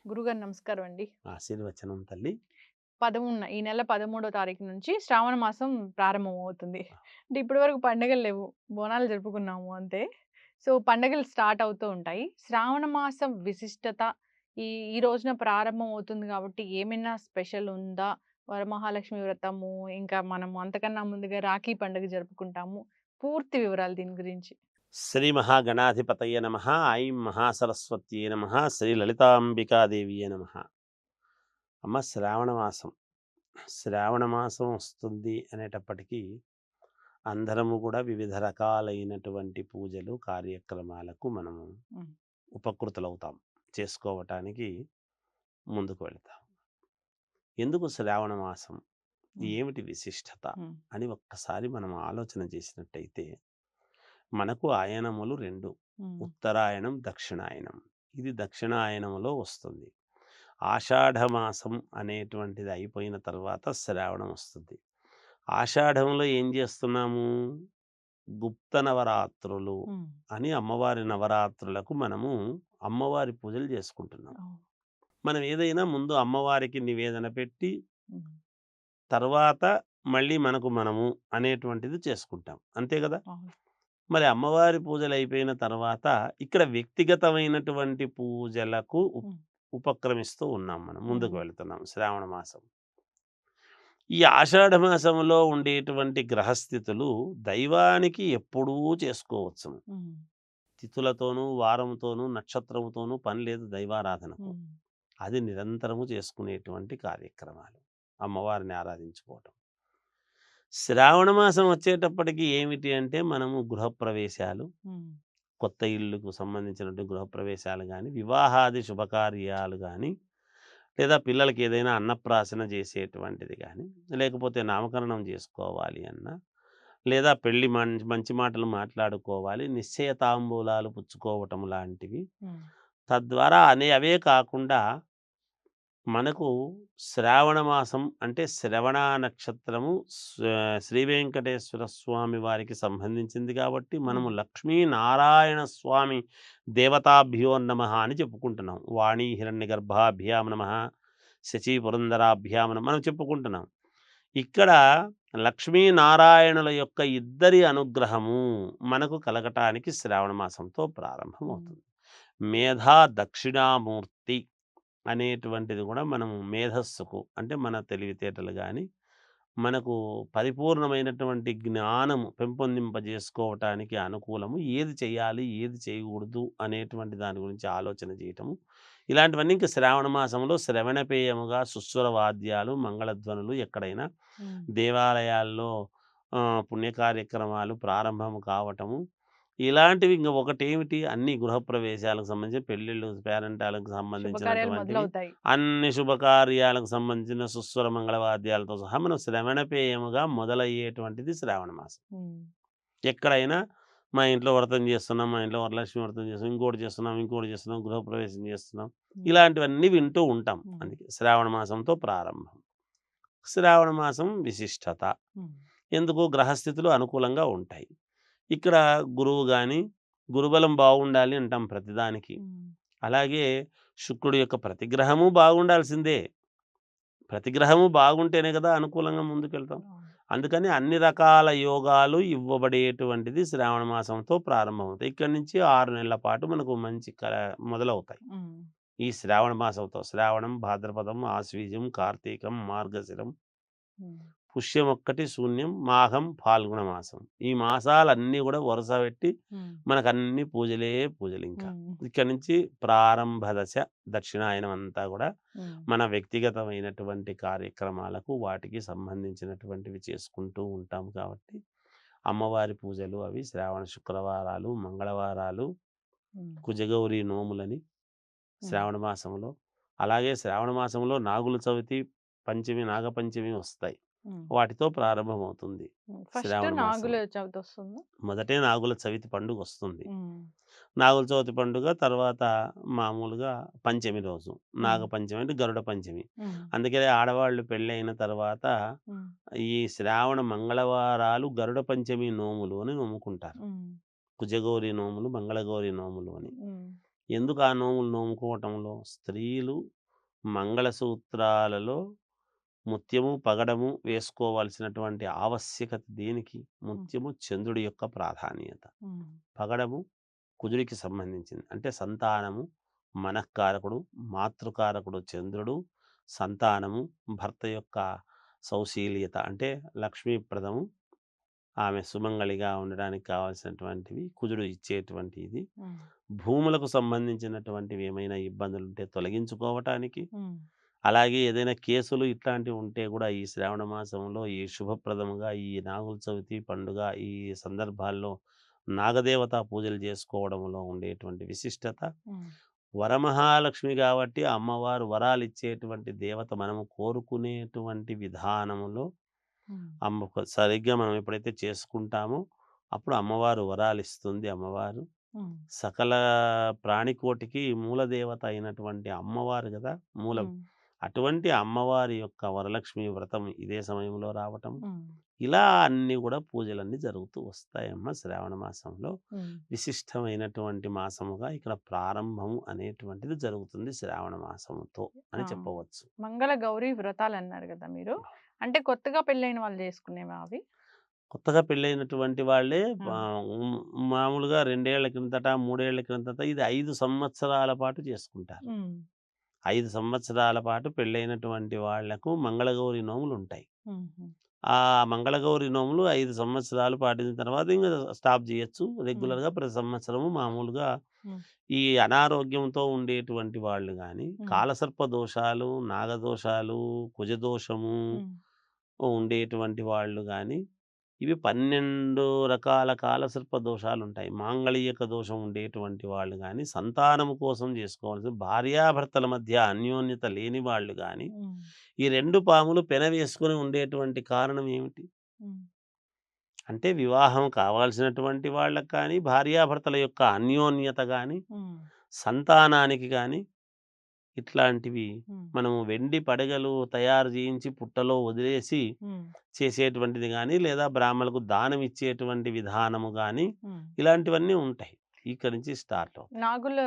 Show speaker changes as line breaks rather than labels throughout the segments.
గురుగారు నమస్కారం అండి.
ఆశీర్వచనం తల్లి.
13 ఈ నెల 13వ తారీఖు నుంచి శ్రావణ మాసం ప్రారంభమవుతుంది. అంటే ఇప్పటి వరకు పండుగలు లేవు. బోనాలు జరుపుకున్నాము అంతే. సో, పండుగలు స్టార్ట్ అవుతూ ఉంటాయి. శ్రావణ మాసం విశిష్టత ఈ ఈ రోజున ప్రారంభం అవుతుంది కాబట్టి ఏమైనా స్పెషల్ ఉందా? వరమహాలక్ష్మి వ్రతము, ఇంకా మనము అంతకన్నా ముందుగా రాఖీ పండుగ జరుపుకుంటాము. పూర్తి వివరాలు దీని గురించి.
శ్రీ మహాగణాధిపతయ నమ. ఐం మహాసరస్వత్యే నమ. శ్రీ లలితాంబికాదేవియే నమ. అమ్మ, శ్రావణ మాసం వస్తుంది అనేటప్పటికీ అందరము కూడా వివిధ రకాలైనటువంటి పూజలు కార్యక్రమాలకు మనము
హ్మ్.
ఉపకృతులవుతాం, చేసుకోవటానికి ముందుకు వెళతాం. ఎందుకు శ్రావణ మాసం,
హ్మ్.
ఏమిటి విశిష్టత
హ్మ్.
అని ఒక్కసారి మనం ఆలోచన చేసినట్టయితే మనకు ఆయనములు రెండు:
హ్మ్.
ఉత్తరాయణం, దక్షిణాయనం. ఇది దక్షిణాయనంలో వస్తుంది. ఆషాఢమాసం అనేటువంటిది అయిపోయిన తర్వాత శ్రావణం వస్తుంది. ఆషాఢంలో ఏం చేస్తున్నాము? గుప్త నవరాత్రులు
హ్మ్.
అని అమ్మవారి నవరాత్రులకు మనము అమ్మవారి పూజలు చేసుకుంటున్నాం.
అవును.
మనం ఏదైనా ముందు అమ్మవారికి నివేదన పెట్టి
హ్మ్.
తర్వాత మళ్ళీ మనకు మనము అనేటువంటిది చేసుకుంటాం. అంతే కదా!
అవును.
మరి అమ్మవారి పూజలు అయిపోయిన తర్వాత ఇక్కడ వ్యక్తిగతమైనటువంటి పూజలకు
హ్మ్.
ఉపక్రమిస్తూ ఉన్నాం, మనం ముందుకు
హ్మ్.
వెళుతున్నాం శ్రావణ మాసం. ఈ ఆషాఢ మాసంలో ఉండేటువంటి గ్రహస్థితులు దైవానికి ఎప్పుడూ చేసుకోవచ్చును.
హ్మ్.
తిథులతోనూ, వారంతోనూ, నక్షత్రముతోనూ పని లేదు దైవారాధనకు.
హ్మ్.
అది నిరంతరము చేసుకునేటువంటి కార్యక్రమాలు, అమ్మవారిని ఆరాధించుకోవటం. శ్రావణ మాసం వచ్చేటప్పటికి ఏమిటి అంటే మనము గృహప్రవేశాలు,
హ్మ్.
కొత్త ఇల్లుకు సంబంధించినటువంటి గృహప్రవేశాలు గానీ, వివాహాది శుభకార్యాలు గానీ, లేదా పిల్లలకి ఏదైనా అన్నప్రాసన చేసేటువంటిది గానీ, లేకపోతే నామకరణం చేసుకోవాలి అన్నా, లేదా పెళ్లి మంచి మాటలు మాట్లాడుకోవాలి, నిశ్చయ తాంబూలాలు పుచ్చుకోవటం లాంటివి.
హ్మ్.
తద్వారా అవే కాకుండా మనకు శ్రావణ మాసం అంటే శ్రవణ నక్షత్రము శ్రీ వెంకటేశ్వర స్వామి వారికి సంబంధించింది కాబట్టి మనము
హ్మ్.
లక్ష్మీనారాయణ స్వామి దేవతాభ్యో నమ అని చెప్పుకుంటున్నాం. వాణీ హిరణ్య గర్భాభ్యాం నమ, శచీ పురంధరాభ్యాం నమః మనం చెప్పుకుంటున్నాం. ఇక్కడ లక్ష్మీనారాయణుల యొక్క ఇద్దరి అనుగ్రహము మనకు కలగటానికి శ్రావణ మాసంతో
హ్మ్.
ప్రారంభమవుతుంది. మేధా దక్షిణామూర్తి అనేటువంటిది కూడా మనం మేధస్సుకు, అంటే మన తెలివితేటలు కానీ, మనకు పరిపూర్ణమైనటువంటి జ్ఞానము పెంపొందింపజేసుకోవటానికి అనుకూలము. ఏది చేయాలి, ఏది చేయకూడదు అనేటువంటి దాని గురించి ఆలోచన చేయటము. ఇలాంటివన్నీ ఇంక శ్రావణ మాసంలో శ్రవణపేయముగా సుస్వర వాద్యాలు, మంగళధ్వనులు ఎక్కడైనా
హ్మ్.
దేవాలయాల్లో పుణ్య కార్యక్రమాలు ప్రారంభం కావటము. ఇలాంటివి ఇంక ఒకటేమిటి, అన్ని గృహప్రవేశాలకు సంబంధించి, పెళ్ళిళ్ళు, పేరంటాలకు
శుభకార్యాలు
సంబంధించినటువంటివి,
మొదలవుతాయి.
అన్ని శుభకార్యాలకు సంబంధించిన సుస్వర మంగళవాద్యాలతో సహా మనం శ్రవణపేయముగా మొదలయ్యేటువంటిది శ్రావణ మాసం.
హ్మ్.
ఎక్కడైనా మా ఇంట్లో వ్రతం చేస్తున్నాం, మా ఇంట్లో వరలక్ష్మి వ్రతం చేస్తున్నాం, ఇంకోటి చేస్తున్నాం, గృహప్రవేశం చేస్తున్నాం.
హ్మ్.
ఇలాంటివన్నీ వింటూ ఉంటాం.
హ్మ్.
అందుకే శ్రావణ మాసంతో ప్రారంభం. శ్రావణ మాసం విశిష్టత.
హ్మ్.
ఎందుకు? గ్రహస్థితులు అనుకూలంగా ఉంటాయి. ఇక్కడ గురువు గాని, గురుబలం బాగుండాలి అంటాం ప్రతిదానికి.
హ్మ్.
అలాగే శుక్రుడి యొక్క ప్రతిగ్రహము బాగుండాల్సిందే. ప్రతిగ్రహము బాగుంటేనే కదా అనుకూలంగా ముందుకెళ్తాం.
అవును.
అందుకని అన్ని రకాల యోగాలు ఇవ్వబడేటువంటిది శ్రావణ మాసంతో ప్రారంభమవుతాయి. ఇక్కడి నుంచి 6 నెలల పాటు మనకు మంచి మొదలవుతాయి.
హ్మ్.
ఈ శ్రావణ మాసంతో శ్రావణం, భాద్రపదం, ఆశ్వీజం, కార్తీకం, మార్గశిరం,
హ్మ్.
పుష్యం ఒక్కటి శూన్యం, మాఘం, ఫాల్గుణ మాసం. ఈ మాసాలన్నీ గూడా వరుస పెట్టి
హ్మ్.
మనకన్ని పూజలే పూజలింకా.
హ్మ్.
ఇక్కడి నుంచి ప్రారంభ దశ దక్షిణాయనం అంతా గూడా
హ్మ్.
మన వ్యక్తిగతమైనటువంటి కార్యక్రమాలకు, వాటికి సంబంధించినటువంటివి చేసుకుంటూ ఉంటాం కాబట్టి, అమ్మవారి పూజలు అవి శ్రావణ శుక్రవారాలు, మంగళవారాలు,
హ్మ్.
కుజగౌరి నోములని
హ్మ్.
శ్రావణ మాసంలో, అలాగే శ్రావణ మాసంలో నాగుల చవితి, పంచమి, నాగపంచమి వస్తాయి.
హ్మ్.
వాటితో ప్రారంభమవుతుంది
హ్మ్. ఫస్ట్
శ్రావణ మాసం.
నాగుల చవితొస్తుందా?
మొదటే నాగుల చవితి పండుగొస్తుంది.
హ్మ్.
నాగుల చవితి పండుగ తర్వాత మామూలుగా పంచమి రోజు.
హ్మ్.
నాగపంచమి అంటే గరుడ పంచమి.
హ్మ్.
అందుకనే ఆడవాళ్ళు పెళ్ళైన తర్వాత
హ్మ్.
ఈ శ్రావణ మంగళవారాలు గరుడ పంచమి నోములు అని నోముకుంటారు.
హ్మ్.
కుజగౌరి నోములు, మంగళగౌరి నోములు అని.
హ్మ్.
ఎందుకు ఆ నోములు నోముకోవటంలో స్త్రీలు మంగళసూత్రాలలో ముత్యము, పగడము వేసుకోవాల్సినటువంటి ఆవశ్యకత దేనికి?
హ్మ్.
ముత్యము చంద్రుడి యొక్క ప్రాధాన్యత.
హ్మ్.
పగడము కుజుడికి సంబంధించింది. అంటే సంతానము మనఃకారకుడు, మాతృకారకుడు చంద్రుడు, సంతానము భర్త యొక్క సౌశీల్యత అంటే లక్ష్మీప్రదము, ఆమె సుమంగళిగా ఉండడానికి కావాల్సినటువంటివి కుజుడు ఇచ్చేటువంటి ఇది.
హ్మ్.
భూములకు సంబంధించినటువంటివి ఏమైనా ఇబ్బందులుంటే తొలగించుకోవటానికి,
హ్మ్.
అలాగే ఏదైనా కేసులు ఇట్లాంటివి ఉంటే కూడా ఈ శ్రావణ మాసంలో ఈ శుభప్రదముగా ఈ నాగుల చవితి పండుగ ఈ సందర్భాల్లో నాగదేవతా పూజలు చేసుకోవడంలో ఉండేటువంటి విశిష్టత.
హ్మ్.
వరమహాలక్ష్మి కాబట్టి అమ్మవారు వరాలిచ్చేటువంటి దేవత. మనము కోరుకునేటువంటి విధానములో
హ్మ్.
సరిగ్గా మనం ఎప్పుడైతే చేసుకుంటామో అప్పుడు అమ్మవారు వరాలిస్తుంది అమ్మవారు.
హ్మ్.
సకల ప్రాణికోటికి మూలదేవత అయినటువంటి అమ్మవారు గదా! మూలం.
హ్మ్.
అటువంటి అమ్మవారి యొక్క వరలక్ష్మి వ్రతం ఇదే సమయంలో రావటం.
హ్మ్.
ఇలా అన్నీ గూడా పూజలన్నీ జరుగుతూ వస్తాయమ్మ శ్రావణ మాసంలో.
హ్మ్.
విశిష్టమైనటువంటి మాసముగా ఇక్కడ ప్రారంభం అనేటువంటిది జరుగుతుంది శ్రావణ మాసముతో
ఆ!
అని చెప్పవచ్చు.
మంగళ గౌరి వ్రతాలన్నారు గదా మీరు. అంటే కొత్తగా పెళ్ళైన వాళ్ళు చేసుకునేవా అవి?
కొత్తగా పెళ్ళైనటువంటి వాళ్ళే
ఆ!
మామూలుగా 2 ఏళ్ల కిందట, 3 ఏళ్ల కిందట ఇది 5 సంవత్సరాల పాటు చేసుకుంటారు.
హ్మ్.
5 సంవత్సరాల పాటు పెళ్ళైనటువంటి వాళ్లకు మంగళగౌరి నోములుంటాయి.
హుహు.
ఆ మంగళగౌరి నోములు 5 సంవత్సరాలు పాటించిన తర్వాత ఇంక స్టాప్ జేయొచ్చు.
హ్మ్.
రెగ్యులర్‌గా ప్రతి సంవత్సరము మామూలుగా
హ్మ్.
ఈ అనారోగ్యంతో ఉండేటువంటి వాళ్ళు గానీ,
హ్మ్.
కాలసర్ప దోషాలు, నాగదోషాలు, కుజదోషము
హ్మ్.
ఉండేటువంటి వాళ్ళు గానీ, ఇవి 12 రకాల కాలసర్ప దోషాలుంటాయి. మాంగళీయక దోషం ఉండేటువంటి వాళ్ళు గానీ, సంతానము కోసం జేసుకోవాల్సిన భార్యాభర్తల మధ్య అన్యోన్యత లేని వాళ్ళు గానీ,
హ్మ్.
ఈ 2 పాములు పెనవేసుకొని ఉండేటువంటి కారణం ఏమిటి?
హ్మ్.
అంటే వివాహం కావాల్సినటువంటి వాళ్ళకి కానీ, భార్యాభర్తల యొక్క అన్యోన్యత గానీ,
హ్మ్.
సంతానానికి గానీ, ఇట్లాంటివి
హ్మ్.
మనము వెండి పడగలు తయారు జేయించి పుట్టలో వదిలేసి
హ్మ్.
చేసేటువంటిది గానీ, లేదా బ్రాహ్మణులకు దానం ఇచ్చేటువంటి విధానము గానీ,
హ్మ్.
ఇలాంటివన్నీ ఉంటాయి. ఇక్కడి నుంచి స్టార్ట్ అవుతాయి.
నాగుల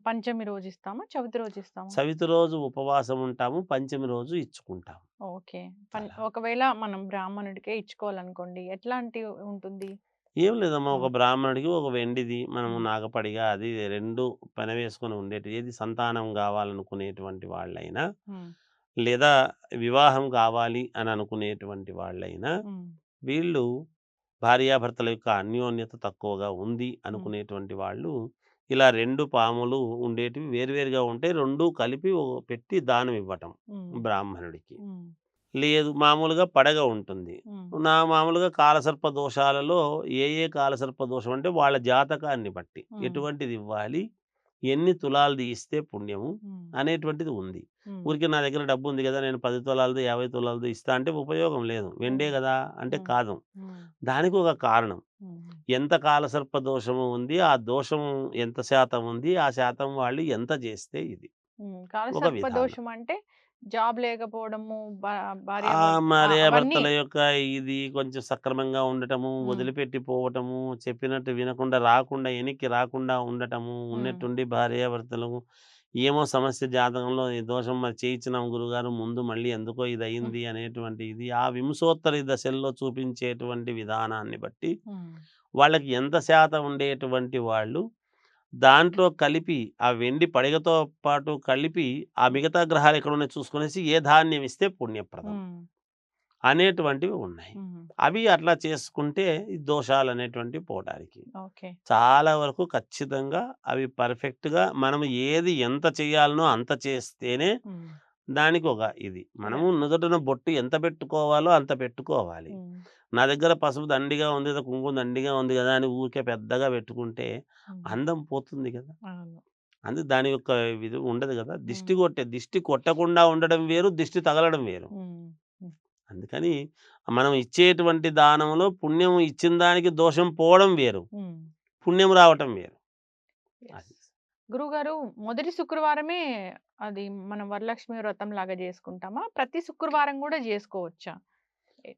పంచమి రోజిస్తామా? చవితి రోజిస్తామా?
చవితి రోజు ఉపవాసం ఉంటాము. పంచమి రోజు ఇచ్చుకుంటాము.
ఓకే.
అలా.
ఒకవేళ మనం బ్రాహ్మణుడికే ఇచ్చుకోవాలనుకోండి ఎట్లాంటి ఉంటుంది?
ఏం లేదమ్మా. ఒక
హ్మ్.
బ్రాహ్మణుడికి ఒక వెండిది మనము
హ్మ్.
నాగపడిగా అది 2 పెనవేసుకొని ఉండేటివి. ఏది సంతానం గావాలనుకునేటువంటి వాళ్ళైనా,
హ్మ్.
లేదా వివాహం కావాలి అని అనుకునేటువంటి వాళ్ళైనా,
హ్మ్.
వీళ్ళు భార్యాభర్తల యొక్క అన్యోన్యత తక్కువగా ఉంది
హ్మ్.
అనుకునేటువంటి వాళ్ళు, ఇలా 2 పాములు ఉండేటివి వేరువేరుగా ఉంటాయి. 2 కలిపి పెట్టి దానం ఇవ్వటం
హ్మ్.
బ్రాహ్మణుడికి.
హ్మ్.
లేదు మామూలుగా పడగ ఉంటుంది.
హ్మ్.
మామూలుగా కాలసర్ప దోషాలలో ఏ కాలసర్ప దోషం అంటే వాళ్ళ జాతకాన్ని బట్టి.
హ్మ్.
ఎటువంటిది ఇవ్వాలి? ఎన్ని తులాలు ఇస్తే పుణ్యము?
హ్మ్.
అనేటువంటిది ఉంది.
హ్మ్.
ఊరికే నా దగ్గర డబ్బుంది గదా! నేను 10 తులాలదో, 50 తులాలదో ఇస్తా అంటే ఉపయోగం లేదు. వెండే
హ్మ్.
గదా! అంటే
హ్మ్.
కాదు.
హ్మ్.
దానికి ఒక కారణం.
హ్మ్.
ఎంత కాలసర్ప దోషము ఉంది? ఆ దోషం ఎంత శాతం ఉంది? ఆ శాతం వాళ్ళు ఎంత జేస్తే ఇది.
హ్మ్.
ఒక
కాలసర్ప
విధానం.
దోషం అంటే జాబ్ లేకపోవడము,
ఆ!
భార్యాభర్త అవన్నీ.
భార్యాభర్తల యొక్క ఇది కొంచెం సక్రమంగా ఉండటము,
హ్మ్.
వదిలిపెట్టి పోవటము, చెప్పినట్టు వినకుండా రాకుండా ఎనిక్కి రాకుండా ఉండటము,
హ్మ్.
ఉన్నట్టుండి భార్యాభర్తలు ఏమో సమస్య జాతకంలో ఈ దోషం మరి చేయించినాం గురుగారు ముందు మళ్ళీ ఎందుకో
హ్మ్.
ఇదయింది అనేటువంటి ఇది ఆ వింశోత్తరి దశల్లో చూపించేటువంటి విధానాన్ని బట్టి
హ్మ్.
వాళ్ళకి ఎంత శాతం ఉండేటువంటి వాళ్ళు దాంట్లో కలిపి ఆ వెండి పడిగతో పాటు కలిపి ఆ
హ్మ్.
మిగతా గ్రహాలు ఎక్కడున్నాయో చూసుకొనేసి ఏ ధాన్యం ఇస్తే పుణ్యప్రదం.
హ్మ్.
అనేటువంటివి ఉన్నాయి.
హ్మ్.
అవి అట్లా చేసుకుంటే ఈ దోషాలనేటువంటివి పోవడానికి.
ఓకే.
చాలా వరకు ఖచ్చితంగా అవి పర్ఫెక్ట్‌గా మనం ఏది ఎంత చేయాలనో అంత చేస్తేనే
హ్మ్.
దానికి ఒక ఇది. మనము
యాహ్!
నుదుటిన బొట్టు ఎంత పెట్టుకోవాలో అంత పెట్టుకోవాలి.
హ్మ్.
నా దగ్గర పసుపు దండిగా ఉంది, లేదా కుంకుమ దండిగా ఉంది గదా! అని ఊరికే పెద్దగా పెట్టుకుంటే
హ్మ్.
అందం పోతుంది గదా!
అవును.
అందుకు దాని యొక్క ఇది ఉండదు గదా!
హ్మ్.
దిష్టి కొట్టకుండా ఉండడం వేరు, దిష్టి తగలడం వేరు.
హ్మ్. హ్మ్.
అందుకని మనం ఇచ్చేటువంటి దానంలో పుణ్యం ఇచ్చిన దానికి దోషం పోవడం వేరు.
హ్మ్.
పుణ్యం రావటం వేరు.
యెస్.
అది.
గురువుగారు మొదటి శుక్రవారమే అది మనం వరలక్ష్మి వ్రతం లాగా జేసుకుంటామా? ప్రతి శుక్రవారం గూడా జేసుకోవచ్చా?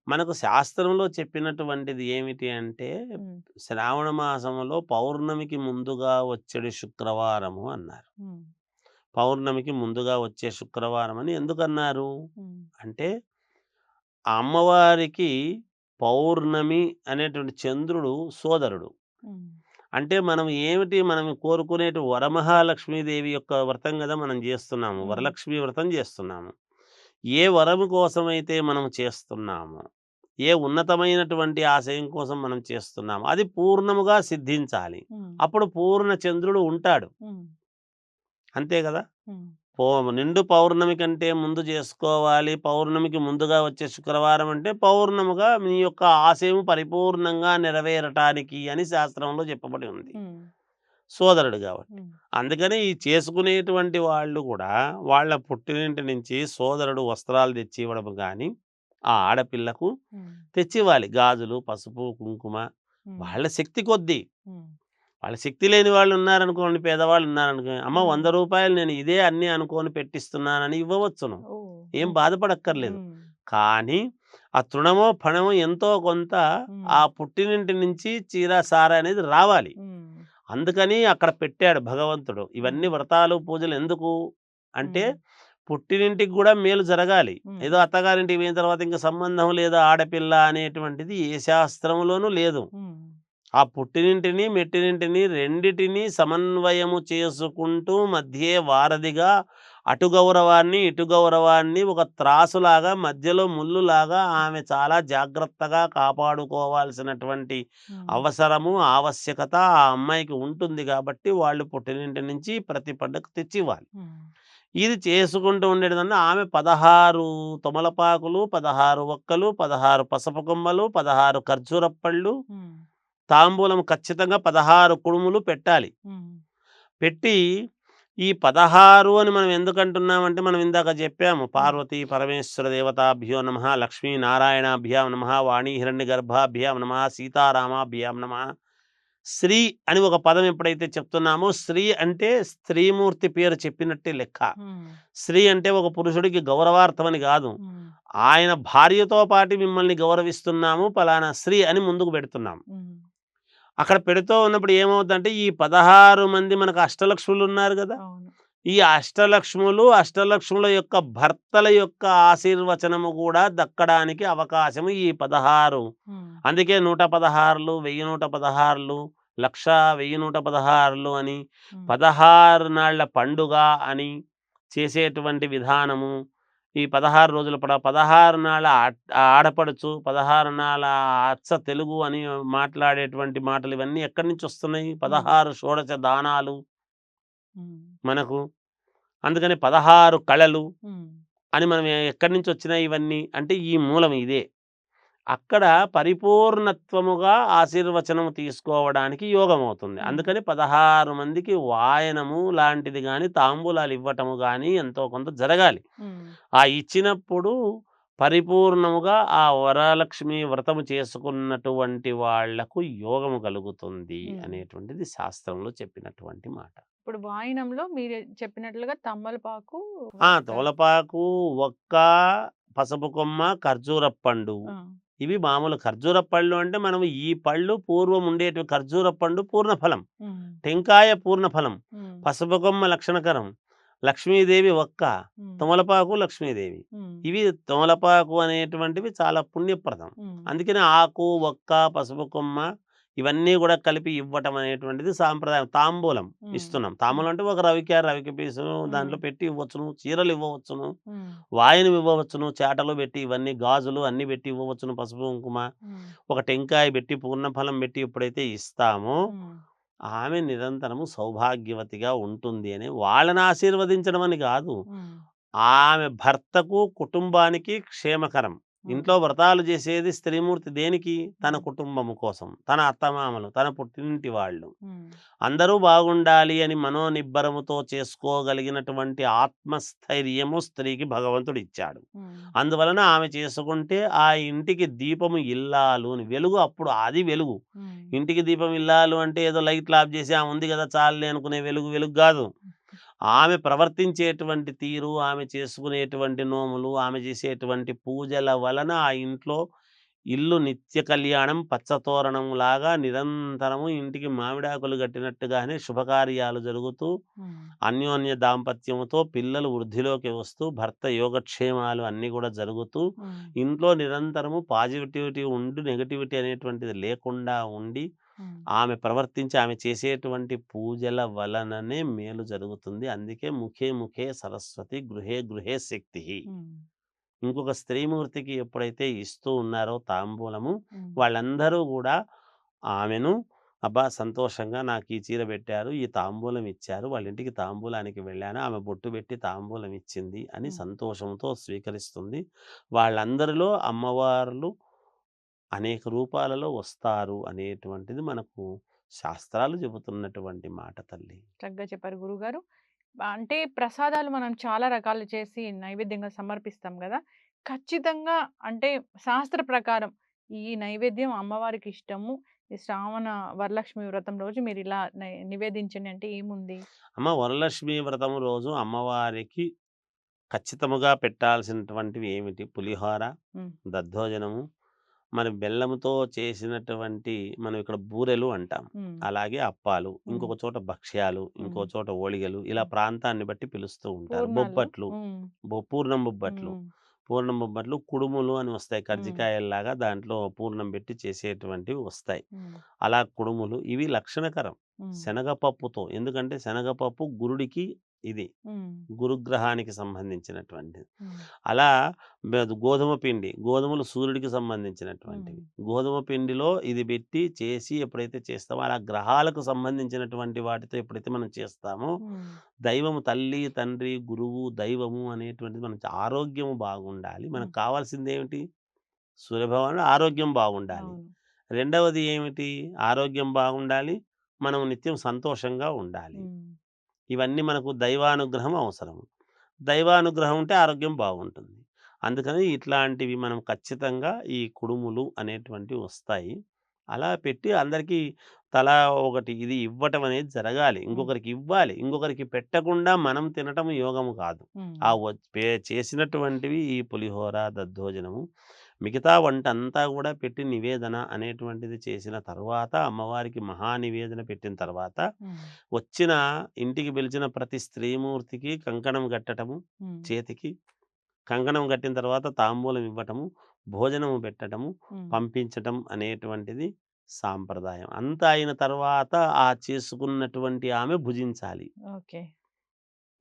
మనకు శాస్త్రంలో చెప్పినటువంటిది ఏమిటి అంటే,
హ్మ్.
శ్రావణ మాసంలో పౌర్ణమికి ముందుగా వచ్చేడు శుక్రవారము అన్నారు.
హ్మ్.
పౌర్ణమికి ముందుగా వచ్చే శుక్రవారం అని ఎందుకన్నారు?
హ్మ్.
అంటే ఆ అమ్మవారికి పౌర్ణమి అనేటువంటి చంద్రుడు సోదరుడు.
హ్మ్.
అంటే మనం కోరుకునేటి వరమహాలక్ష్మీదేవి యొక్క వ్రతం గదా మనం జేస్తున్నాము.
హ్మ్.
వరలక్ష్మి వ్రతం జేస్తున్నాము. ఏ వరము కోసమైతే మనం చేస్తున్నామో, ఏ ఉన్నతమైనటువంటి ఆశయం కోసం మనం చేస్తున్నామో, అది పూర్ణముగా సిద్ధించాలి.
హ్మ్.
అప్పుడు పూర్ణ చంద్రుడు ఉంటాడు.
హ్మ్.
అంతే గదా!
హ్మ్.
పో నిండు పౌర్ణమి కంటే ముందు జేసుకోవాలి. పౌర్ణమికి ముందుగా వచ్చే శుక్రవారం అంటే పౌర్ణమిగా మీ యొక్క ఆశయం పరిపూర్ణంగా నెరవేరటానికి అని శాస్త్రంలో చెప్పబడి ఉంది.
హ్మ్.
సోదరుడు గాబట్టి.
హ్మ్.
అందుకని ఈ చేసుకునేటువంటి వాళ్ళు గూడా వాళ్ళ పుట్టినింటి నుంచి సోదరుడు వస్త్రాలు తెచ్చి ఇవ్వడం గానీ, ఆ ఆడపిల్లకు
హ్మ్.
తెచ్చివ్వాలి. గాజులు, పసుపు, కుంకుమ
హ్మ్.
వాళ్ళ శక్తి కొద్దీ.
హ్మ్.
వాళ్ళ శక్తి లేని వాళ్ళున్నారనుకోండి, పేదవాళ్ళున్నారనుకో, అమ్మ
హ్మ్.
రూ. 100 నేను ఇదే అన్నీ అనుకోని పెట్టిస్తున్నానని ఇవ్వవచ్చును.
ఓహ్!
ఏం
ఓకే.
బాధపడక్కర్లేదు.
హ్మ్.
కానీ ఆ తృణమో, ఫణమో ఎంతో కొంత
హ్మ్.
ఆ పుట్టినింటి నుంచి చీర, సార అనేది రావాలి.
హ్మ్.
అందుకని అక్కడ పెట్టాడు భగవంతుడు.
హ్మ్.
ఇవన్నీ వ్రతాలు, పూజలు ఎందుకు అంటే,
హ్మ్.
పుట్టినింటికి గూడా మేలు జరగాలి.
హ్మ్.
ఏదో అత్తగారింటికి పోయిన తర్వాత ఇంక సంబంధం లేదు ఆడపిల్ల అనేటువంటిది ఏ శాస్త్రంలోనూ లేదు.
హ్మ్.
ఆ పుట్టినింటిని, మెట్టినింటిని రెండిటిని సమన్వయము చేసుకుంటూ మధ్యే వారధిగా అటు గౌరవాన్ని, ఇటు గౌరవాన్ని ఒక త్రాసులాగా మధ్యలో ముల్లులాగా ఆమె చాలా జాగ్రత్తగా కాపాడుకోవాల్సినటువంటి
హ్మ్.
అవసరము, ఆవశ్యకత ఆ అమ్మాయికి ఉంటుంది గాబట్టి వాళ్ళు పుట్టినింటి నుంచి ప్రతి పండగకు తెచ్చివ్వాలి.
హ్మ్.
ఇది చేసుకుంటూ ఉండేటిదన్నా ఆమె 16 తమలపాకులు, 16 వక్కలు, 16 పసుపు కొమ్మలు, 16 ఖర్జూరపళ్ళు,
హ్మ్.
తాంబూలం ఖచ్చితంగా 16 కుడుములు పెట్టాలి.
హ్మ్.
పెట్టి ఈ 16 అని మనం ఎందుకంటున్నామంటే మనం ఇందాక చెప్పాము.
హ్మ్.
పార్వతీ పరమేశ్వర దేవతాభ్యో నమః, లక్ష్మీనారాయణాభ్యాం నమః, వాణీ హిరణ్యగర్భాభ్యాం నమః, సీతారామాభ్యాం నమః. శ్రీ అని ఒక పదం ఎప్పుడైతే చెప్తున్నామో శ్రీ అంటే స్త్రీమూర్తి పేరు చెప్పినట్టే లెక్క.
హ్మ్.
స్త్రీ అంటే ఒక పురుషుడికి గౌరవార్థమని గాదు.
హ్మ్.
ఆయన భార్యతో పాటు మిమ్మల్ని గౌరవిస్తున్నాము. పలానా స్త్రీ అని ముందుకు పెడుతున్నాం.
హ్మ్.
అక్కడ పెడుతూ ఉన్నప్పుడు ఏమవుద్దంటే, ఈ 16 మంది మనకు అష్టలక్ష్ములున్నారు గదా!
అవును.
ఈ అష్టలక్ష్ముల యొక్క భర్తల యొక్క ఆశీర్వచనము గూడా దక్కడానికి అవకాశము ఈ 16
హ్మ్.
అందుకే 116లు, 1116లు, 1,00,000, 1116లు అని,
హ్మ్.
16 నాళ్ల పండుగ అని చేసేటువంటి విధానము. ఈ 16 రోజుల 16 నాళ్ళ ఆడపడుచు, 16 నాళ్ళ అచ్చ తెలుగు అని మాట్లాడేటువంటి మాటలు ఇవన్నీ ఎక్కడి నుంచొస్తున్నాయి?
హ్మ్.
16 షోడశ దానాలు
హ్మ్.
మనకు. అందుకని 16 కళలు
హ్మ్.
అని మనం ఎక్కడి నుంచొచ్చినాయి ఇవన్నీ? అంటే ఈ మూలం ఇదే. అక్కడ పరిపూర్ణత్వముగా ఆశీర్వచనం తీసుకోవడానికి యోగమవుతుంది.
హ్మ్.
అందుకని 16 మందికి వాయనము లాంటిది గాని, తాంబూలాలు ఇవ్వటము గాని ఎంతో కొంత జరగాలి.
హ్మ్.
ఆ ఇచ్చినప్పుడు పరిపూర్ణముగా ఆ వరలక్ష్మి వ్రతము చేసుకున్నటువంటి వాళ్లకు యోగము కలుగుతుంది
హ్మ్.
అనేటువంటిది శాస్త్రంలో చెప్పినటువంటి మాట.
ఇప్పుడు వాయినంలో మీరు చెప్పినట్లుగా తమలపాకు,
ఆ!
వక్క.
తమలపాకు, వక్క, పసుపు కొమ్మ, ఖర్జూరపు పండు.
ఆ!
ఇవి మామూలు ఖర్జూరపు పళ్ళు అంటే మనం ఈ పళ్ళు పూర్వం ఉండేటివి ఖర్జూరపు పండు పూర్ణఫలం.
హ్మ్.
టెంకాయ పూర్ణఫలం.
హ్మ్.
పసుపు కొమ్మ లక్షణకరం. లక్ష్మీదేవి ఒక్క.
హ్మ్.
తమలపాకు లక్ష్మీదేవి.
హ్మ్.
ఇవి తమలపాకు అనేటువంటివి చాలా పుణ్యప్రదం.
హ్మ్.
అందుకని ఆకు, ఒక్క, పసుపు కొమ్మ ఇవన్నీ గూడా కలిపి ఇవ్వటం అనేటువంటిది సాంప్రదాయం. తాంబూలం
హ్మ్.
ఇస్తున్నాం.
హ్మ్.
తాంబూలం అంటే ఒక రవిక పీసు
హ్మ్.
దాంట్లో పెట్టి ఇవ్వచ్చును. చీరలు ఇవ్వవచ్చును.
హ్మ్.
వాయనం ఇవ్వవచ్చును. చాటలో పెట్టి ఇవన్నీ గాజులు అన్నీ పెట్టి ఇవ్వవచ్చును. పసుపు, కుంకుమ,
హ్మ్.
ఒక టెంకాయ పెట్టి, పూర్ణఫలం పెట్టి ఎప్పుడైతే ఇస్తామో,
హ్మ్.
ఆమె నిరంతరము సౌభాగ్యవతిగా ఉంటుంది అని వాళ్ళని ఆశీర్వదించడం అని గాదు.
హ్మ్.
ఆమె భర్తకు, కుటుంబానికి క్షేమకరం.
హ్మ్.
ఇంట్లో వ్రతాలు చేసేది స్త్రీమూర్తి దేనికి? తన
హ్మ్.
కుటుంబము కోసం. తన అత్తమామలు, తన పుట్టినింటి వాళ్ళు.
హ్మ్.
అందరూ బాగుండాలి అని మనోనిబ్బరముతో చేసుకోగలిగినటువంటి ఆత్మస్థైర్యము స్త్రీకి భగవంతుడిచ్చాడు.
హ్మ్.
అందువలన ఆమె చేసుకుంటే ఆ ఇంటికి దీపము ఇల్లాలు అని వెలుగు అప్పుడు అది వెలుగు.
హ్మ్.
ఇంటికి దీపం ఇల్లాలు అంటే ఏదో లైట్లు ఆఫ్ చేసి ఆ ఉంది కదా చాలులే అనుకునే వెలుగు వెలుగు గాదు. ఆమె ప్రవర్తించేటువంటి తీరు, ఆమె చేసుకునేటువంటి నోములు, ఆమె చేసేటువంటి పూజల వలన ఆ ఇంట్లో ఇల్లు నిత్య కళ్యాణం పచ్చతోరణంలాగా నిరంతరము ఇంటికి మామిడాకులు కట్టినట్టుగానే శుభకార్యాలు జరుగుతూ,
హ్మ్.
అన్యోన్య దాంపత్యముతో పిల్లలు వృద్ధిలోకి వస్తూ, భర్త యోగక్షేమాలు అన్నీ కూడా జరుగుతూ,
హ్మ్.
ఇంట్లో నిరంతరము పాజిటివిటీ ఉండి, నెగటివిటీ అనేటువంటిది లేకుండా ఉండి,
హ్మ్.
ఆమె ప్రవర్తించి, ఆమె చేసేటువంటి పూజల వలననే మేలు జరుగుతుంది. అందుకే ముఖే ముఖే సరస్వతి, గృహే గృహే శక్తిః.
హ్మ్.
ఇంకొక స్త్రీమూర్తికి ఎప్పుడైతే ఇస్తూ ఉన్నారో తాంబూలము,
హ్మ్.
వాళ్ళందరూ గూడా ఆమెను అబ్బా! సంతోషంగా నాకీ చీర పెట్టారు, ఈ తాంబూలం ఇచ్చారు, వాళ్ళింటికి తాంబూలానికి వెళ్ళాను, ఆమె బొట్టు పెట్టి తాంబూలం ఇచ్చింది అని
హ్మ్.
సంతోషంతో స్వీకరిస్తుంది. వాళ్ళందరిలో అమ్మవార్లు అనేక రూపాలలో వస్తారు అనేటువంటిది మనకు శాస్త్రాలు చెబుతున్నటువంటి మాట తల్లి.
చక్కగా చెప్పారు గురువుగారు. అంటే ప్రసాదాలు మనం చాలా రకాలు చేసి నైవేద్యంగా సమర్పిస్తాం గదా! ఖచ్చితంగా అంటే శాస్త్ర ప్రకారం ఈ నైవేద్యం అమ్మవారికి ఇష్టము. ఈ శ్రావణ వరలక్ష్మి వ్రతం రోజు మీరిలా నివేదించండి అంటే ఏముంది?
అమ్మ వరలక్ష్మి వ్రతం రోజు అమ్మవారికి ఖచ్చితముగా పెట్టాల్సినటువంటివి ఏమిటి? పులిహోర,
హ్మ్.
దద్దోజనము, మరి బెల్లముతో చేసినటువంటి మనం ఇక్కడ బూరెలు అంటాం.
హ్మ్.
అలాగే అప్పాలు,
హ్మ్.
ఇంకొక చోట భక్ష్యాలు, ఇంకో
హ్మ్.
చోట ఓళిగలు ఇలా
హ్మ్.
ప్రాంతాన్ని బట్టి పిలుస్తూ ఉంటారు.
పూర్ణాలు.
బొబ్బట్లు,
హ్మ్.
పూర్ణం బొబ్బట్లు.
హ్మ్.
పూర్ణం బొబ్బట్లు, కుడుములు అని వస్తాయి.
హ్మ్.
కర్జికాయల్లాగా దాంట్లో పూర్ణం పెట్టి చేసేటువంటివి వస్తాయి.
హ్మ్.
అలా కుడుములు ఇవి లక్షణకరం.
హ్మ్.
శనగపప్పుతో ఎందుకంటే శనగపప్పు గురుడికి ఇది.
హ్మ్.
గురుగ్రహానికి సంబంధించినటువంటిది.
హ్మ్.
అలా గోధుమ పిండి, గోధుమలు సూర్యుడికి
హ్మ్.
సంబంధించినటువంటివి. గోధుమ పిండిలో ఇది పెట్టి చేసి ఎప్పుడైతే చేస్తామో అలా గ్రహాలకు సంబంధించినటువంటి వాటితో ఎప్పుడైతే మనం చేస్తామో,
హ్మ్.
దైవము తల్లి, తండ్రి, గురువు, దైవము అనేటువంటిది మన ఆరోగ్యము బాగుండాలి.
హ్మ్.
మనకు కావాల్సిందేమిటి? సూర్యభగవానుడు ఆరోగ్యం బాగుండాలి.
అవును.
రెండవది ఏమిటి? ఆరోగ్యం బాగుండాలి. మనం నిత్యం సంతోషంగా ఉండాలి.
హ్మ్.
ఇవన్నీ మనకు దైవానుగ్రహం అవసరం. దైవానుగ్రహం ఉంటే ఆరోగ్యం బాగుంటుంది. అందుకని ఇట్లాంటివి మనం ఖచ్చితంగా ఈ కుడుములు అనేటువంటివి వస్తాయి. అలా పెట్టి అందరికీ తలా ఒకటి ఇది ఇవ్వటం అనేది జరగాలి.
హ్మ్.
ఇంకొకరికి ఇవ్వాలి. ఇంకొకరికి పెట్టకుండా మనం తినటం యోగము కాదు.
హ్మ్.
ఆ చేసినటువంటివి ఈ పులిహోర, దద్దోజనము మిగతా వంటంతా గూడా పెట్టి నివేదన అనేటువంటిది చేసిన తరువాత, అమ్మవారికి మహా నివేదన పెట్టిన తర్వాత,
హ్మ్.
వచ్చిన ఇంటికి పిలిచిన ప్రతి స్త్రీమూర్తికి కంకణం గట్టటము
హ్మ్.
చేతికి. కంకణం గట్టిన తర్వాత తాంబూలం ఇవ్వటము, భోజనము పెట్టటము,
హ్మ్.
పంపించటం అనేటువంటిది సాంప్రదాయం. అంతా అయిన తర్వాత ఆ చేసుకున్నటువంటి ఆమె భుజించాలి.
ఓకే.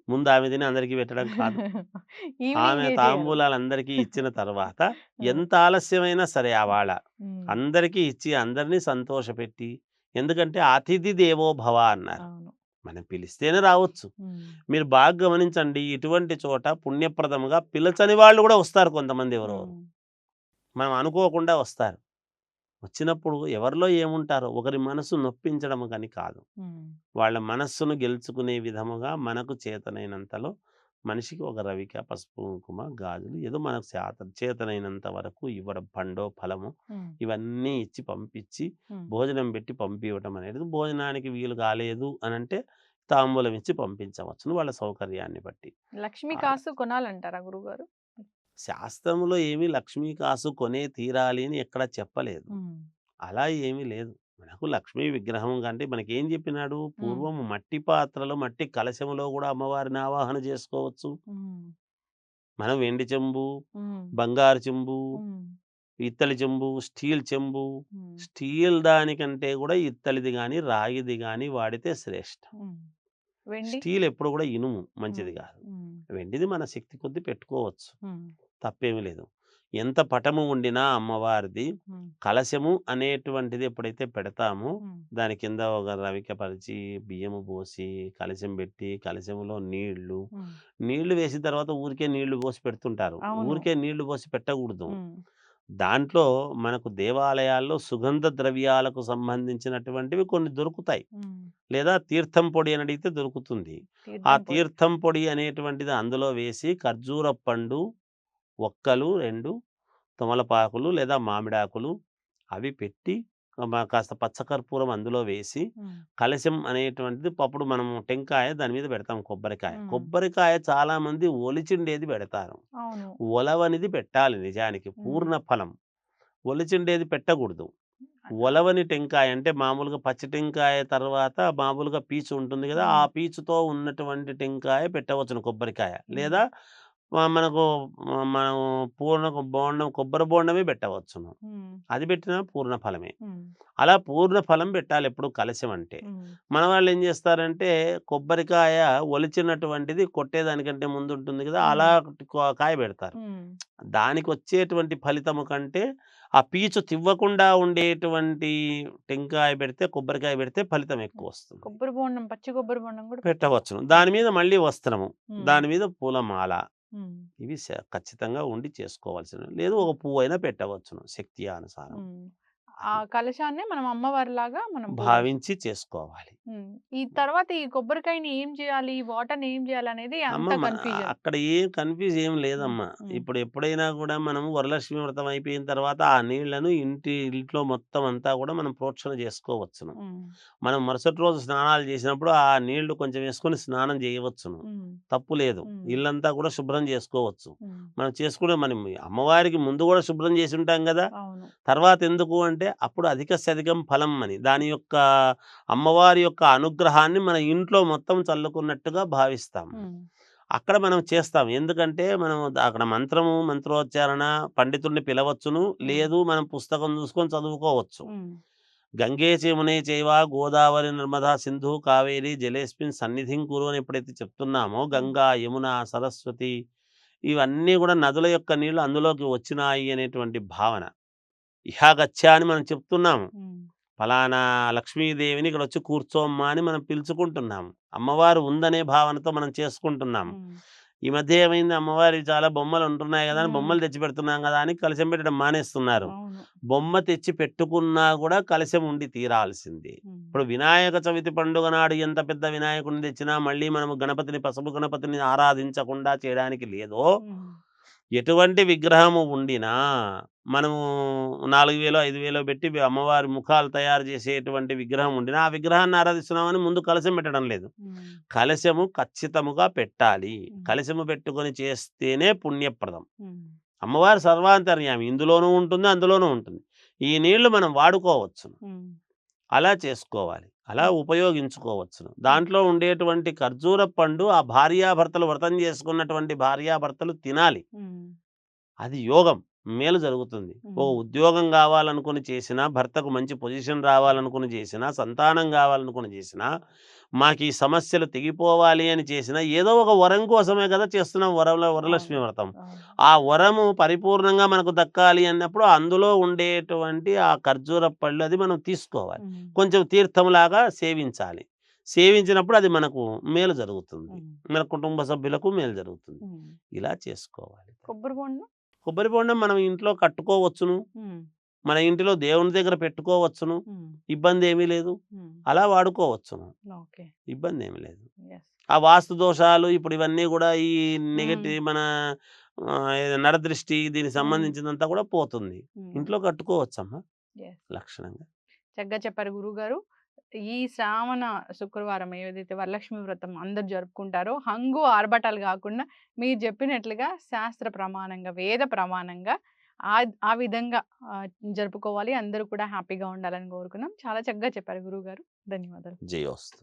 ముందు ఆమె తిని అందరికీ పెట్టడం కాదు. ఆమె
ఈవినింగే చేయాలి.
తాంబూలాలందరికీ ఇచ్చిన తర్వాత
ఆ!
ఎంత ఆలస్యమైనా సరే ఆవాళ
హ్మ్.
అందరికీ ఇచ్చి అందరిని సంతోషపెట్టి ఎందుకంటే అతిథి దేవో భవ అన్నారు.
అవును.
మనం పిలిస్తేనే రావచ్చు.
హ్మ్.
మీరు బాగా గమనించండి ఇటువంటి చోట పుణ్యప్రదముగా పిలచని వాళ్ళు గూడా వస్తారు కొంతమంది ఎవరెవరు.
హ్మ్.
మనం అనుకోకుండా వస్తారు. వచ్చినప్పుడు ఎవరిలో ఏముంటారో ఒకరి మనసు నొప్పించడం గాని కాదు.
హ్మ్.
వాళ్ళ మనస్సును గెలుచుకునే విధముగా మనకు చేతనైనంతలో మనిషికి ఒక రవిక, పసుపు, కుంకుమ, గాజులు ఏదో మనకు చేతనైనంత వరకు ఇవ్వడం. పండో, ఫలమో
హ్మ్.
ఇవన్నీ ఇచ్చి పంపించి,
హ్మ్.
భోజనం పెట్టి పంపియటం అనేది భోజనానికి వీలు కాలేదు అనంటే తాంబూలం ఇచ్చి పంపించవచ్చును వాళ్ళ సౌకర్యాన్ని బట్టి.
లక్ష్మి
ఆడ
కాసు కొనాలంటారా గురువుగారు?
శాస్త్రంలో ఏమీ లక్ష్మీ కాసు కొనే తీరాలి అని ఎక్కడ చెప్పలేదు.
హ్మ్.
అలా ఏమీ లేదు. మనకు లక్ష్మీ విగ్రహం కంటే మనకేం చెప్పినాడు?
హ్మ్.
పూర్వం మట్టి పాత్రలో, మట్టి కలశంలో గూడా అమ్మవారిని ఆవాహన చేసుకోవచ్చు.
హ్మ్.
మనం వెండి చెంబు,
హ్మ్.
బంగారు చెంబు,
హ్మ్.
ఇత్తడి చెంబు, స్టీల్ చెంబు.
హ్మ్.
స్టీల్ దానికంటే గూడా ఇత్తడిది గాని, రాగిది గాని వాడితే శ్రేష్టం.
హ్మ్. వెండి?
స్టీల్ ఎప్పుడు గూడా ఇనుము
హ్మ్.
మంచిది గాదు.
హ్మ్.
వెండిది మన శక్తి కొద్దీ పెట్టుకోవచ్చు.
హ్మ్.
తప్పేమీ లేదు. ఎంత పటము ఉండినా అమ్మవారిది
హ్మ్.
కలశము అనేటువంటిది ఎప్పుడైతే పెడతామో,
హ్మ్. దాని
దాని కింద ఒక రవిక పరిచి, బియ్యము పోసి, కలశం పెట్టి, కలశంలో నీళ్ళు,
హ్మ్.
నీళ్ళు వేసిన తర్వాత ఊరికే నీళ్లు పోసి పెడుతుంటారు.
అవును.
ఊరికే నీళ్లు పోసి పెట్టకూడదు.
హ్మ్.
దాంట్లో మనకు దేవాలయాల్లో సుగంధ ద్రవ్యాలకు సంబంధించినటువంటివి కొన్ని దొరుకుతాయి.
హ్మ్.
లేదా తీర్థం పొడి అని అడిగితే దొరుకుతుంది. ఆ
తీర్థం పొడి.
తీర్థం పొడి అనేటువంటిది అందులో వేసి ఖర్జూర పండు, ఒక్కలు 2 తమలపాకులు లేదా మామిడాకులు అవి పెట్టి కాస్త పచ్చకర్పూరం అందులో వేసి,
హ్మ్.
కలశం అనేటువంటిది అప్పుడు మనము టెంకాయ దాని మీద పెడతాం కొబ్బరికాయ.
హ్మ్.
కొబ్బరికాయ చాలామంది ఒలిచిండేది పెడతారు.
అవును.
ఒలవనిది పెట్టాలి నిజానికి.
హ్మ్.
పూర్ణ ఫలం. ఒలిచిండేది పెట్టకూడదు.
అ
ఒలవని టెంకాయ అంటే మామూలుగా పచ్చి టెంకాయ తర్వాత మామూలుగా పీచు ఉంటుంది గదా! ఆ
హ్మ్.
పీచుతో ఉన్నటువంటి టెంకాయ పెట్టవచ్చును కొబ్బరికాయ.
హ్మ్.
లేదా మనకు మనం బోండం కొబ్బరి బోండమే పెట్టవచ్చును.
హ్మ్.
అది పెట్టినా పూర్ణ ఫలమే.
హ్మ్.
అలా పూర్ణ ఫలం పెట్టాలెప్పుడు కలశం అంటే.
హ్మ్.
మనవాళ్ళేం జేస్తారంటే కొబ్బరికాయ ఒలిచినటువంటిది కొట్టేదానికంటే ముందుంటుంది గదా!
హ్మ్.
అలా కాయ బెడతారు.
హ్మ్.
దానికొచ్చేటువంటి ఫలితము కంటే, ఆ పీచు తివ్వకుండా ఉండేటువంటి టెంకాయ బెడితే, కొబ్బరికాయ బెడితే ఫలితం
హ్మ్.
ఎక్కువొస్తుంది.
కొబ్బరి బోండం, పచ్చి కొబ్బరి బోండం గూడా పెట్టొచ్చు.
పెట్టవచ్చును.
హ్మ్.
దాని మీద మళ్ళీ వస్త్రము,
హ్మ్.
దాని మీద పూలమాల
హ్మ్.
ఇవి ఖచ్చితంగా ఉండి చేసుకోవాల్సినవి. లేదు
హ్మ్.
ఒక పువ్వైనా పెట్టవచ్చును శక్తి అనుసారం.
హ్మ్. ఆ
అది
కలశాన్నే మనం అమ్మవారిలాగా మనం పూజిస్తాం.
భావించి చేసుకోవాలి.
హ్మ్. ఈ తర్వాత ఈ కొబ్బరికాయని ఏం చేయాలి? వాటర్‌ని ఏం చేయాలనేది
అమ్మ!
అంతా కన్‌ఫ్యూజన్.
అక్కడ ఏం కన్‌ఫ్యూజ్ ఏం
హ్మ్.
లేదమ్మా.
హ్మ్.
ఇప్పుడు ఎప్పుడైనా గూడా మనము వరలక్ష్మి వ్రతం అయిపోయిన తర్వాత ఆ నీళ్లను ఇంట్లో మొత్తం అంతా గూడా మనం ప్రోక్షణ జేసుకోవచ్చును.
హ్మ్.
మనం మరుసటి రోజు స్నానాలు జేసినప్పుడు ఆ నీళ్లు కొంచెం యేసుకొని స్నానం జేయవచ్చును.
హ్మ్.
తప్పు లేదు.
హ్మ్.
ఇల్లంతా గూడా శుభ్రం జేసుకోవచ్చు.
హ్మ్.
మనం చేసుకునే మనం అమ్మవారికి ముందు గూడా శుభ్రం చేసుంటాం గదా!
అవును.
తర్వాత ఎందుకు అంటే అప్పుడు అధిక శతకం ఫలం అని. దాని యొక్క అమ్మవారి యొక్క అనుగ్రహాన్ని మన ఇంట్లో మొత్తం చల్లుకున్నట్టుగా భావిస్తాం.
హ్మ్.
అక్కడ మనం చేస్తాం. ఎందుకంటే మనం అక్కడ మంత్రోచ్చారణ పండితుడిని పిలవచ్చును.
హ్మ్.
లేదు మనం పుస్తకం చూసుకొని చదువుకోవచ్చు.
హ్మ్.
గంగే చమునే చైవ గోదావరి నర్మదా సింధు కావేరి జలేస్మిన్ సన్నిధిం కురు అని ఎప్పుడైతే చెప్తున్నామో
హ్మ్.
గంగా, యమున, సరస్వతి ఇవన్నీ కూడా నదుల యొక్క నీళ్లు అందులోకి వచ్చినాయి అనేటువంటి భావన. ఇహా గచ్చా అని మనం చెప్తున్నాము.
హ్మ్.
ఫలానా లక్ష్మీదేవిని ఇక్కడొచ్చి కూర్చోమ్మా అని మనం పిలుచుకుంటున్నాము. అమ్మవారు ఉందనే భావనతో మనం చేసుకుంటున్నాము.
హ్మ్.
ఈ మధ్య ఏమైంది అమ్మవారివి చాలా బొమ్మలు ఉంటున్నాయి గదా! అని
హ్మ్.
బొమ్మలు తెచ్చి పెడుతున్నాం గదా! అని కలశం పెట్టడం మానేస్తున్నారు.
అవును.
బొమ్మ తెచ్చి పెట్టుకున్నా గూడా కలశం ఉండి తీరాల్సిందే.
హ్మ్.
ఇప్పుడు వినాయక చవితి పండుగ నాడు ఎంత పెద్ద వినాయకుడిని తెచ్చినా మళ్ళీ మనము గణపతిని పసుపు గణపతిని ఆరాధించకుండా చేయడానికి లేదో,
హ్మ్.
ఎటువంటి విగ్రహము ఉండినా మనము 4000, 5000 పెట్టి అమ్మవారి ముఖాలు తయారు చేసేటువంటి విగ్రహం ఉండినా, ఆ విగ్రహాన్ని ఆరాధిస్తున్నామని ముందు కలశం పెట్టడం లేదు.
హ్మ్.
కలశము ఖచ్చితముగా పెట్టాలి.
హ్మ్.
కలశము పెట్టుకొని చేస్తేనే పుణ్యప్రదం.
హ్మ్.
అమ్మవారు సర్వాంతర్యామి. ఇందులోనూ ఉంటుంది, అందులోనూ ఉంటుంది. ఈ నీళ్లు మనం వాడుకోవచ్చును.
హ్మ్.
అలా చేసుకోవాలి. అలా
హ్మ్.
ఉపయోగించుకోవచ్చును.
హ్మ్.
దాంట్లో ఉండేటువంటి ఖర్జూర పండు ఆ భార్యాభర్తలు వ్రతం చేసుకున్నటువంటి భార్యాభర్తలు తినాలి.
హ్మ్.
అది యోగం. మేలు జరుగుతుంది.
హ్మ్.
ఉద్యోగం గావాలనుకుని చేసినా, భర్తకు మంచి పొజిషన్ రావాలనుకుని చేసినా, సంతానం గావాలనుకుని చేసినా, మాకీ సమస్యలు తెగిపోవాలి అని చేసినా, ఏదో ఒక వరం కోసమే గదా చేస్తున్నాం
అవును.
వరలక్ష్మి వ్రతం.
అవును.
ఆ వరము పరిపూర్ణంగా మనకు దక్కాలి అన్నప్పుడు అందులో ఉండేటువంటి ఆ ఖర్జూరపు పళ్ళు అది మనం తీసుకోవాలి.
హ్మ్.
కొంచెం తీర్థంలాగా సేవించాలి. సేవించినప్పుడు అది మనకు మేలు జరుగుతుంది.
హ్మ్.
మన కుటుంబ సభ్యులకు మేలు జరుగుతుంది.
హ్మ్.
ఇలా చేసుకోవాలి.
కొబ్బరి బోండం?
కొబ్బరి బొండం మనం ఇంట్లో కట్టుకోవచ్చును.
హ్మ్.
మన ఇంటిలో దేవుని దగ్గర పెట్టుకోవచ్చును.
హ్మ్.
ఇబ్బందేమీ లేదు.
హ్మ్.
అలా వాడుకోవచ్చును.
ఓకే.
ఇబ్బందేమీ లేదు.
యెస్.
ఆ వాస్తు దోషాలు ఇప్పుడు ఇవన్నీ గూడా ఈ
హ్మ్.
మన నరదృష్టి దీనికి
హ్మ్.
సంబంధించిందంతా కూడా పోతుంది.
హ్మ్.
ఇంట్లో కట్టుకోవచ్చమ్మా
యెస్.
లక్షణంగా.
చక్కగా చెప్పారు గురువుగారు. ఈ శ్రావణ శుక్రవారం ఏదైతే వరలక్ష్మి వ్రతం అందరూ జరుపుకుంటారో, హంగు, ఆర్భాటాలు గాకుండా మీరు జెప్పినట్లుగా శాస్త్ర ప్రమాణంగా, వేద ప్రమాణంగా ఆ విధంగా ఆహ్, జరుపుకోవాలి. అందరూ కూడా హ్యాపీగా ఉండాలని కోరుకుందాం. చాలా చక్కగా చెప్పారు గురువుగారు. ధన్యవాదాలు.
జయోస్తు.